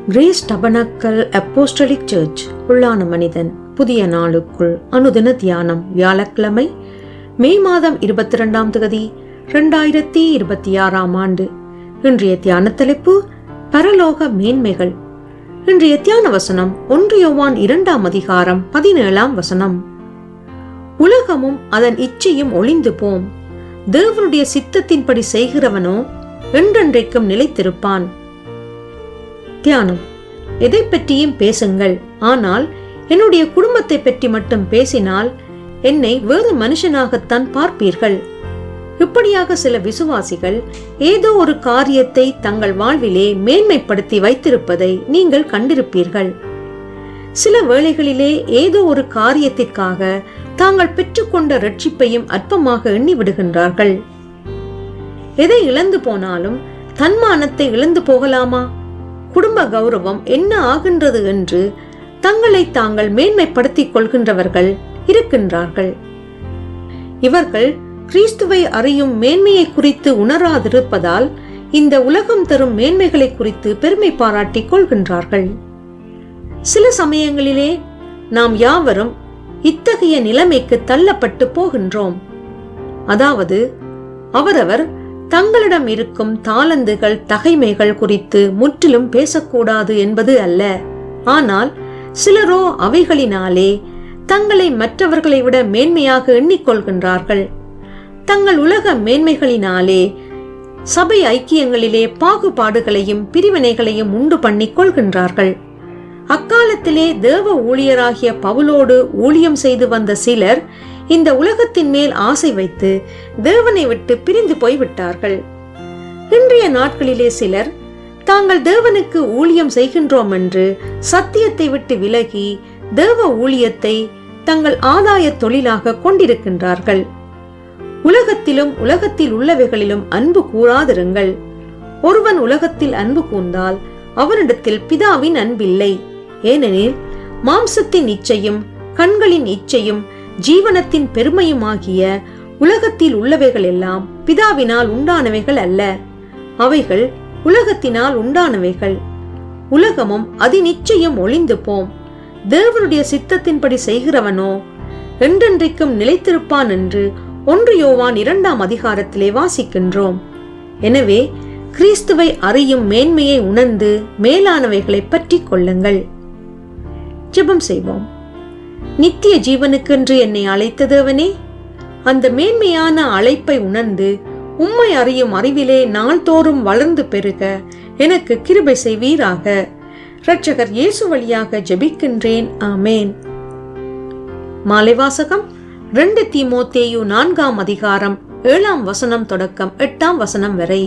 Grace tabernacle apostolic search உள்ளான மனிதன் புதிய நாளுக்குள் அனுதின தியானம் வியாழக்கிழமை மே மாதம் 22ஆம் தேதி 2026ஆம் ஆண்டு. இன்றைய தியான தலைப்பு பரலோக மேன்மைகள். இன்றைய தியான வசனம் 1 யோவான் 2ஆம் அதிகாரம் 17ஆம் வசனம். உலகமும் அதன் இச்சையும் ஒளிந்து போம், தேவனுடைய சித்தத்தின்படி செய்கிறவனோ என்றென்றைக்கும் நிலைத்திருப்பான். தியானம். எதை பற்றியும் பேசுங்கள், ஆனால் என்னுடைய குடும்பத்தை பற்றி மட்டும் பேசினால் என்னை வேறு மனுஷனாகத்தான் பார்ப்பீர்கள். இப்படியாக சில விசுவாசிகள் ஏதோ ஒரு காரியத்தை தங்கள் வாழ்விலே மேன்மைப்படுத்தி வைத்திருப்பதை நீங்கள் கண்டிருப்பீர்கள். சில வேளைகளிலே ஏதோ ஒரு காரியத்திற்காக தாங்கள் பெற்றுக்கொண்ட ரட்சிப்பையும் அற்பமாக எண்ணி விடுகின்றார்கள். எதை இழந்து போனாலும் தன்மானத்தை இழந்து போகலாமா? குடும்ப கௌரவம் என்ன ஆகின்றது என்று தங்களை தாங்கள் மேன்மைப்படுத்திக் கொள்கின்றவர்கள் இருக்கின்றார்கள். இவர்கள் கிறிஸ்துவை அறியும் மேன்மையை குறித்து உணராதிருப்பதால் இந்த உலகம் தரும் மேன்மைகளை குறித்து பெருமை பாராட்டிக் கொள்கின்றார்கள். சில சமயங்களிலே நாம் யாவரும் இத்தகைய நிலைமைக்கு தள்ளப்பட்டு போகின்றோம். அதாவது அவரவர் தங்களிடம் இருக்கும் தாளந்துகள் தகைமைகள் குறித்து முற்றிலும் பேசக்கூடாது என்பது அல்ல. ஆனால் சிலரோ அவைகளினாலே தங்களை மற்றவர்களை விட மேன்மையாக எண்ணிக்கொள்கின்றார்கள். தங்கள் உலக மேன்மைகளினாலே சபை ஐக்கியங்களிலே பாகுபாடுகளையும் பிரிவினைகளையும் உண்டு பண்ணிக் கொள்கின்றார்கள். அக்காலத்திலே தேவ ஊழியராகிய பவுலோடு ஊழியம் செய்து வந்த சிலர் இந்த உலகத்தின் மேல் ஆசை வைத்து தேவனை விட்டு பிரிந்து போய்விட்டார்கள். இன்றைய நாட்களிலே சிலர் தாங்கள் தேவனுக்கு ஊழியம் செய்கின்றோம் என்று சத்தியத்தை விட்டு விலகி தேவ ஊழியத்தை தங்கள் ஆதாய தொழிலாக கொண்டிருக்கின்றார்கள். உலகத்திலும் உலகத்தில் உள்ளவைகளிலும் அன்பு கூறாதிருங்கள். ஒருவன் உலகத்தில் அன்பு கூர்ந்தால் அவனிடத்தில் பிதாவின் அன்பில்லை. ஏனெனில் மாம்சத்தின் இச்சையும் கண்களின் இச்சையும் ஜீவனத்தின் பெருமையுமாகிய உலகத்தில் உள்ளவைகள் எல்லாம் பிதாவினால் உண்டானவைகள் அல்ல, அவைகள் உலகத்தினால் உண்டானவைகள். உலகமும் அதன் இச்சையும் ஒளிந்து போம், தேவனுடைய சித்தத்தின்படி செய்கிறவனோ என்றென்றைக்கும் நிலைத்திருப்பான் என்று 1 யோவான் 2ஆம் அதிகாரத்திலே வாசிக்கின்றோம். எனவே கிறிஸ்துவை அறியும் மேன்மையை உணர்ந்து மேலானவைகளை பற்றி கொள்ளுங்கள். ஜெபம் செய்வோம். நித்திய ஜீவனுக்கென்று என்னை அழைத்த தேவனே, அந்த மேன்மையான அழைப்பை உணர்ந்து உம்மை அறியும் அறிவிலே நாள்தோறும் வளர்ந்து பெருக எனக்கு கிருபை செய்வீராக. இரட்சகர் இயேசு வழியாக ஜெபிக்கின்றேன். ஆமேன். மாலை வாசகம் 2 தீமோத்தேயு 4ஆம் அதிகாரம் 7ஆம் வசனம் தொடக்கம் 8ஆம் வசனம் வரை.